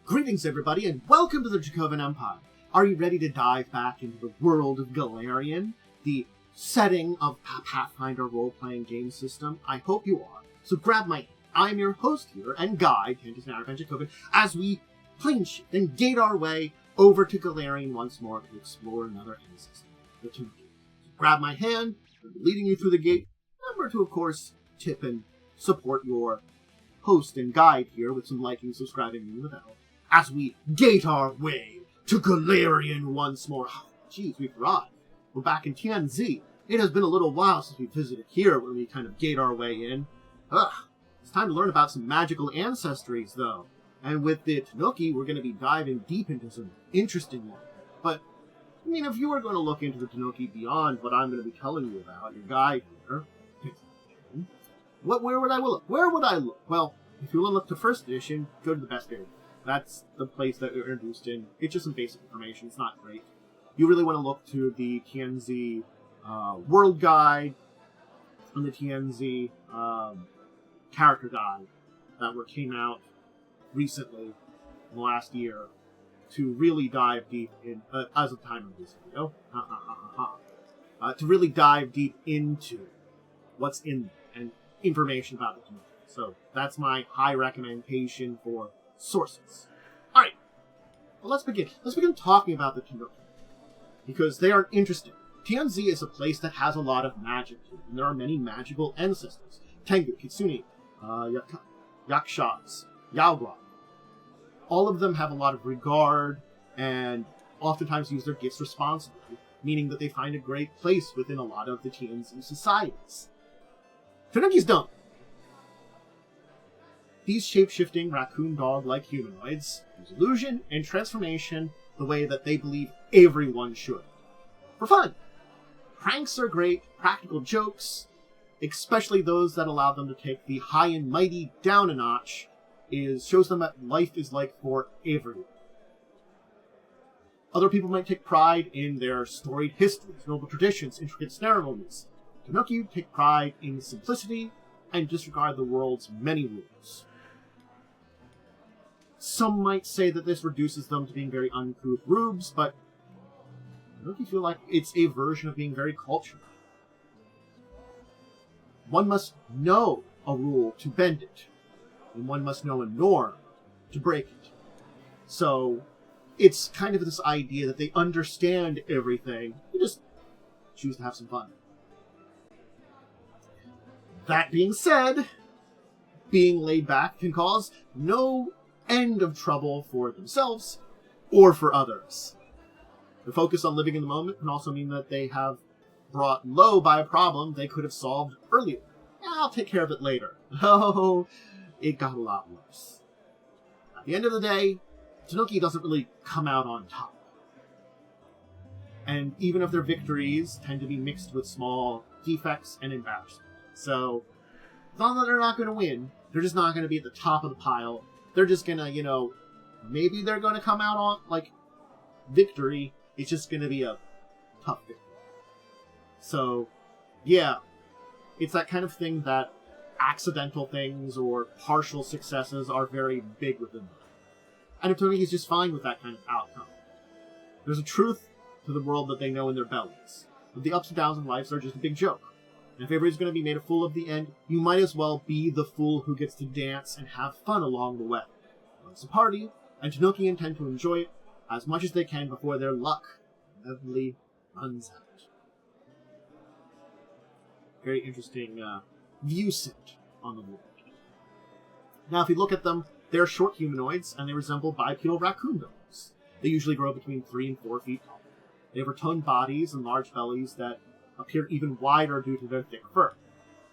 Greetings, everybody, and welcome to the Dracovin Empire. Are you ready to dive back into the world of Golarion, the setting of a Pathfinder role-playing game system? I hope you are. So grab my hand. I'm your host here and guide, Tian Xia and Dracovin, as we plane shift and gate our way over to Golarion once more to explore another end system, the Tanuki. So grab my hand, leading you through the gate. Remember to, of course, tip and support your host and guide here with some liking, subscribing, and the bell, as we gate our way to Golarion once more. Oh, geez, we've arrived. We're back in Tian Xia. It has been a little while since we visited here when we kind of gate our way in. It's time to learn about some magical ancestries, though. And with the Tanuki, we're going to be diving deep into some interesting ones. But, I mean, if you were going to look into the Tanuki beyond what I'm going to be telling you about, your guide here, where would I look? Where would I look? Well, if you want to look to first edition, go to the best area. That's the place that we're introduced in. It's just some basic information. It's not great. You really want to look to the Tian Xia World Guide and the Tian Xia Character Guide that came out recently in the last year to really dive deep in, as of the time of this video, to really dive deep into what's in there and information about the Tanuki. So that's my high recommendation for sources. Alright, well, let's begin. Let's begin talking about the Tanuki, because they are interesting. Tian Xia is a place that has a lot of magic to it, and there are many magical ancestors. Tengu, Kitsune, Yakshas, Yaoguai. All of them have a lot of regard, and oftentimes use their gifts responsibly, meaning that they find a great place within a lot of the Tian Xia societies. Tanukis don't. These shape-shifting raccoon dog-like humanoids use illusion and transformation the way that they believe everyone should. For fun. Pranks are great, practical jokes, especially those that allow them to take the high and mighty down a notch, shows them that life is like for everyone. Other people might take pride in their storied histories, noble traditions, intricate ceremonies. Tanuki take pride in simplicity and disregard the world's many rules. Some might say that this reduces them to being very uncouth rubes, but Tanuki feel like it's a version of being very cultural. One must know a rule to bend it, and one must know a norm to break it. So it's kind of this idea that they understand everything, you just choose to have some fun. That being said, being laid back can cause no end of trouble for themselves or for others. The focus on living in the moment can also mean that they have brought low by a problem they could have solved earlier. I'll take care of it later. Oh, it got a lot worse. At the end of the day, Tanuki doesn't really come out on top. And even if their victories tend to be mixed with small defects and embarrassment. So, it's not that they're not going to win. They're just not going to be at the top of the pile. They're just going to, maybe they're going to come out on, victory. It's just going to be a tough victory. So, yeah. It's that kind of thing that accidental things or partial successes are very big within them. And if Tanuki is just fine with that kind of outcome. There's a truth to the world that they know in their bellies. But the ups and downs in life are just a big joke. And if everybody's going to be made a fool of the end, you might as well be the fool who gets to dance and have fun along the way. Well, it's a party, and Tanuki intend to enjoy it as much as they can before their luck inevitably runs out. Very interesting viewset on the world. Now, if you look at them, they're short humanoids, and they resemble bipedal raccoon dogs. They usually grow between 3 and 4 feet tall. They have rotund bodies and large bellies that appear even wider due to their thick fur.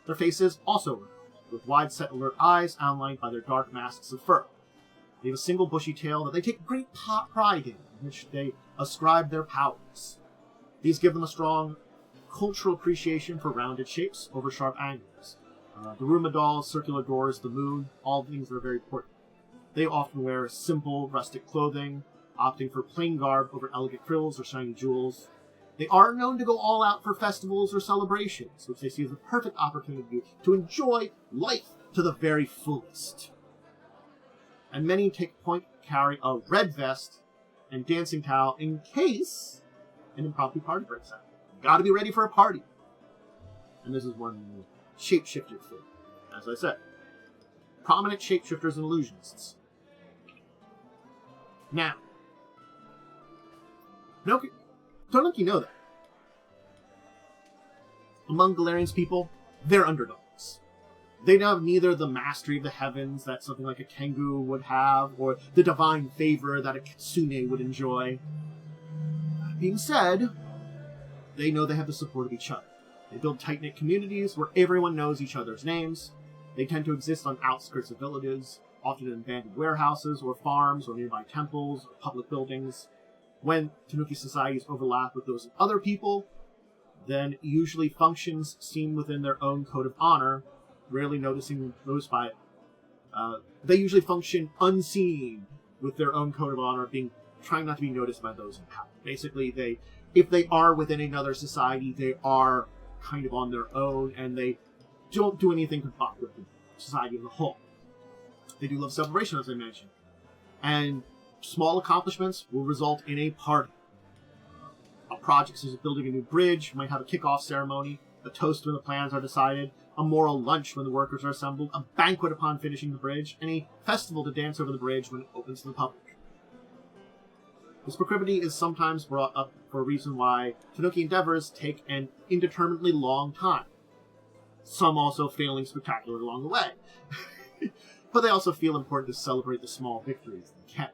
Their faces also round, with wide-set alert eyes outlined by their dark masks of fur. They have a single bushy tail that they take great pride in which they ascribe their powers. These give them a strong cultural appreciation for rounded shapes over sharp angles. The Ruma dolls, circular doors, the moon, all things that are very important. They often wear simple, rustic clothing, opting for plain garb over elegant frills or shiny jewels. They are known to go all out for festivals or celebrations, which they see as the perfect opportunity to enjoy life to the very fullest. And many take carry a red vest and dancing towel in case an impromptu party breaks out. Gotta be ready for a party. And this is one shapeshifter thing, as I said. Prominent shapeshifters and illusionists. Now, Tanuki know that. Among Golarion's people, they're underdogs. They have neither the mastery of the heavens that something like a Tengu would have, or the divine favor that a Kitsune would enjoy. That being said, they know they have the support of each other. They build tight-knit communities where everyone knows each other's names. They tend to exist on outskirts of villages, often in abandoned warehouses or farms or nearby temples or public buildings. When Tanuki societies overlap with those of other people, then usually functions seen within their own code of honor, rarely noticed by it. They usually function unseen with their own code of honor, trying not to be noticed by those in power. Basically, if they are within another society, they are kind of on their own, and they don't do anything to fuck with the society as a whole. They do love celebration, as I mentioned. And small accomplishments will result in a party. A project such as building a new bridge might have a kickoff ceremony, a toast when the plans are decided, a moral lunch when the workers are assembled, a banquet upon finishing the bridge, and a festival to dance over the bridge when it opens to the public. This proclivity is sometimes brought up for a reason why Tanuki endeavors take an indeterminately long time. Some also failing spectacularly along the way. But they also feel important to celebrate the small victories they can.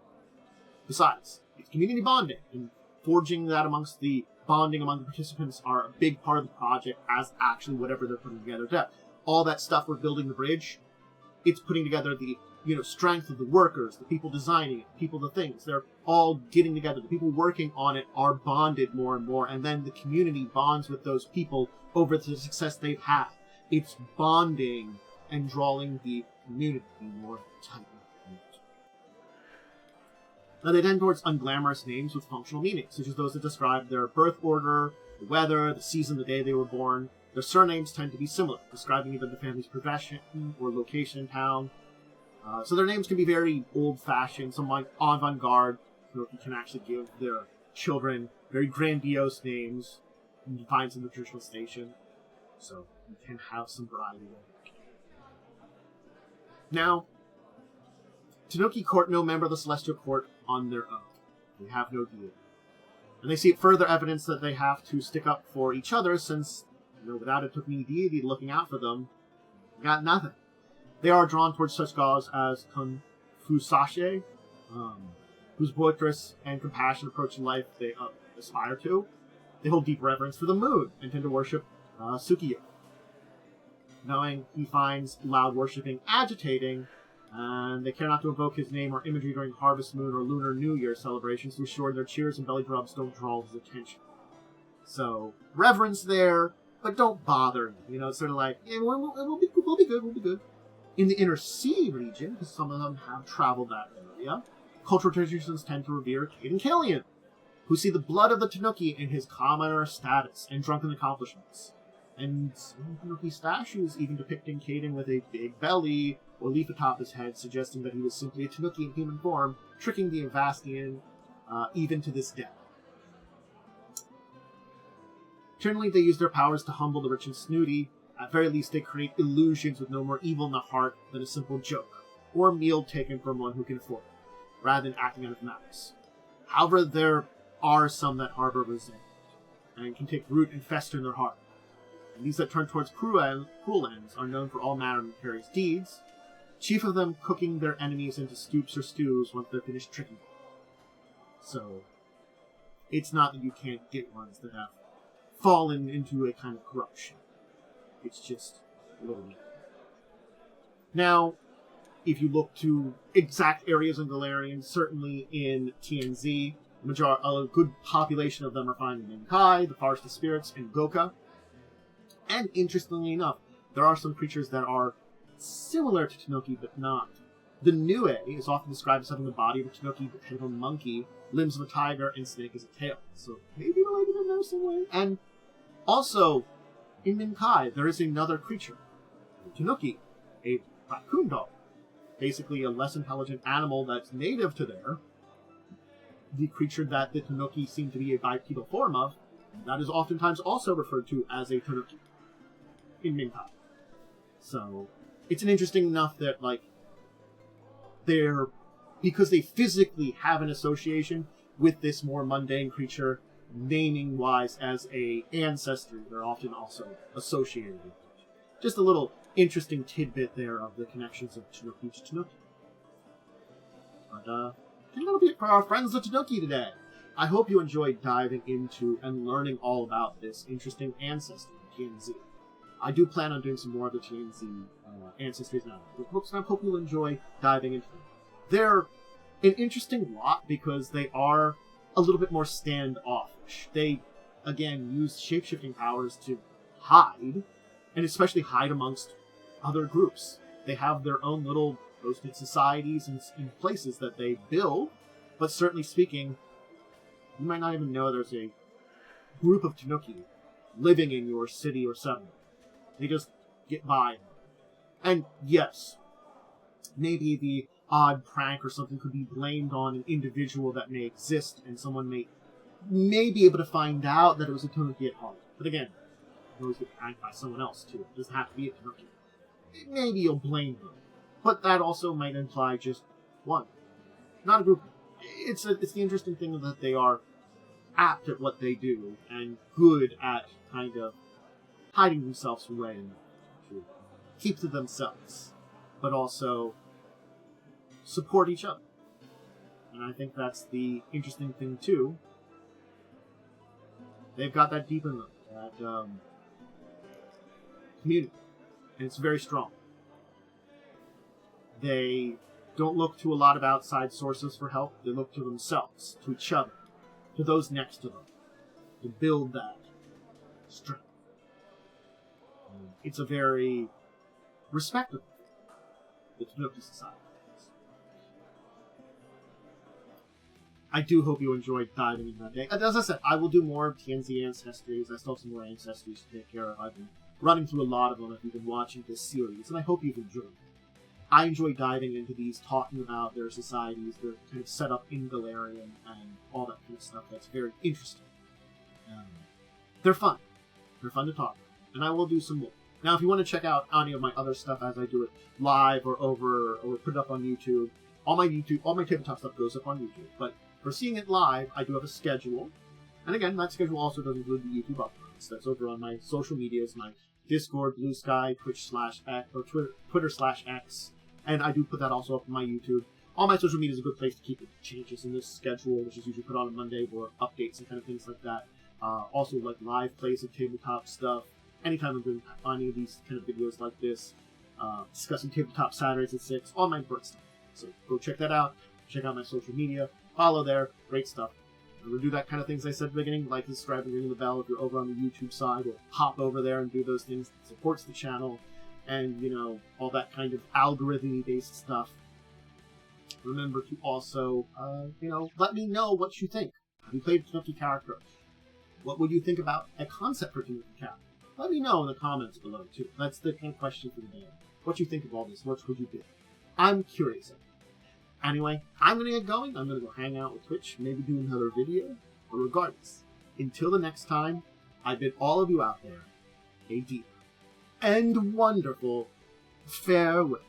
Besides, it's community bonding, and forging that bonding among the participants are a big part of the project as actually whatever they're putting together. All that stuff with building the bridge, it's putting together the strength of the workers, the people designing it, the things. They're all getting together. The people working on it are bonded more and more, and then the community bonds with those people over the success they've had. It's bonding and drawing the community more tightly. Now they tend towards unglamorous names with functional meanings, such as those that describe their birth order, the weather, the season, the day they were born. Their surnames tend to be similar, describing either the family's profession or location in town. So their names can be very old-fashioned, somewhat avant-garde, so you can actually give their children very grandiose names and define some of the traditional station. So you can have some variety there. Now, Tanuki court no member of the Celestial Court on their own. They have no deal. And they see it further evidence that they have to stick up for each other since, without a Tanuki deity looking out for them, they got nothing. They are drawn towards such gods as Konfusashi, whose boisterous and compassionate approach in life they aspire to. They hold deep reverence for the moon and tend to worship Tsukiyo. Knowing he finds loud worshipping agitating, and they care not to invoke his name or imagery during Harvest Moon or Lunar New Year celebrations to ensure their cheers and belly rubs don't draw his attention. So, reverence there, but don't bother him. It's sort of like, we'll be good. In the Inner Sea region, because some of them have traveled that area, cultural traditions tend to revere Caden Killian, who see the blood of the Tanuki in his commoner status and drunken accomplishments. And some Tanuki statues even depicting Caden with a big belly or leaf atop his head, suggesting that he was simply a Tanuki in human form, tricking the Avastian even to this day. Generally, they use their powers to humble the rich and snooty. At very least, they create illusions with no more evil in the heart than a simple joke, or a meal taken from one who can afford it, rather than acting out of malice. However, there are some that harbor resentment, and can take root and fester in their heart. And these that turn towards cruel ends are known for all manner of nefarious deeds, chief of them cooking their enemies into stoops or stews once they're finished tricking them. So, it's not that you can't get ones that have fallen into a kind of corruption. It's just a little weird. Now, if you look to exact areas in Golarion, certainly in Tian Xia, a good population of them are found in Minkai, the Forest of Spirits, and Goka. And interestingly enough, there are some creatures that are similar to Tanuki, but not. The Nue is often described as having the body of a Tanuki, the head of a monkey, limbs of a tiger, and snake as a tail. So maybe related in there some way. And also, in Minkai, there is another creature, a Tanuki, a raccoon dog. basically a less intelligent animal that's native to there. The creature that the Tanuki seem to be a bipedal form of, that is oftentimes also referred to as a Tanuki in Minkai. So, it's an interesting enough that, like, because they physically have an association with this more mundane creature, naming-wise as a ancestry, they're often also associated with it. Just a little interesting tidbit there of the connections of Tanuki to Tanuki. But, I think that'll be it for our friends the Tanuki today. I hope you enjoyed diving into and learning all about this interesting ancestry of Tian Xia. I do plan on doing some more of the Tian Xia ancestries now. I hope you'll enjoy diving into them. They're an interesting lot because they are a little bit more standoffish. They, again, use shape-shifting powers to hide, and especially hide amongst other groups. They have their own little close-knit societies and places that they build, but certainly speaking, you might not even know there's a group of Tanuki living in your city or settlement. They just get by. And yes, maybe the odd prank or something could be blamed on an individual that may exist, and someone may be able to find out that it was a Tanuki at heart. But again, you always get pranked by someone else too. It doesn't have to be a Tanuki. Maybe you'll blame them. But that also might imply just one. Not a group. It's the interesting thing that they are apt at what they do, and good at kind of hiding themselves away and to keep to themselves, but also support each other. And I think that's the interesting thing too. They've got that deep in them, that community, and it's very strong. They don't look to a lot of outside sources for help. They look to themselves, to each other, to those next to them, to build that strength. It's a very respectable thing, the Tanuki society. I do hope you enjoyed diving into that day. As I said, I will do more of Tian Xia ancestries. I still have some more ancestries to take care of. I've been running through a lot of them if you've been watching this series, and I hope you've enjoyed it. I enjoy diving into these, talking about their societies, their kind of setup in Golarion, and all that kind of stuff. That's very interesting. They're fun. They're fun to talk about, and I will do some more. Now, if you want to check out any of my other stuff as I do it live or put it up on YouTube, all my tabletop stuff goes up on YouTube. But for seeing it live, I do have a schedule. And again, that schedule also does include the YouTube uploads. That's over on my social medias, my Discord, Blue Sky, Twitch/X, or Twitter/X. And I do put that also up on my YouTube. All my social media is a good place to keep the changes in this schedule, which is usually put on a Monday, or updates and kind of things like that. Also, like live plays of tabletop stuff. Anytime I'm doing any of these kind of videos like this, discussing tabletop Saturdays at 6, all my important stuff. So go check that out. Check out my social media. Follow there. Great stuff. We'll do that kind of things I said at the beginning, like, subscribe, and ring the bell if you're over on the YouTube side, or hop over there and do those things. It supports the channel, and, you know, all that kind of algorithm-based stuff. Remember to also, let me know what you think. Have you played a Tanuki character? What would you think about a concept for a Tanuki character? Let me know in the comments below, too. That's the kind of question for the day. What you think of all this? What would you do? I'm curious. Anyway, I'm going to get going. I'm going to go hang out with Twitch, maybe do another video. But regardless, until the next time, I bid all of you out there a deep and wonderful farewell.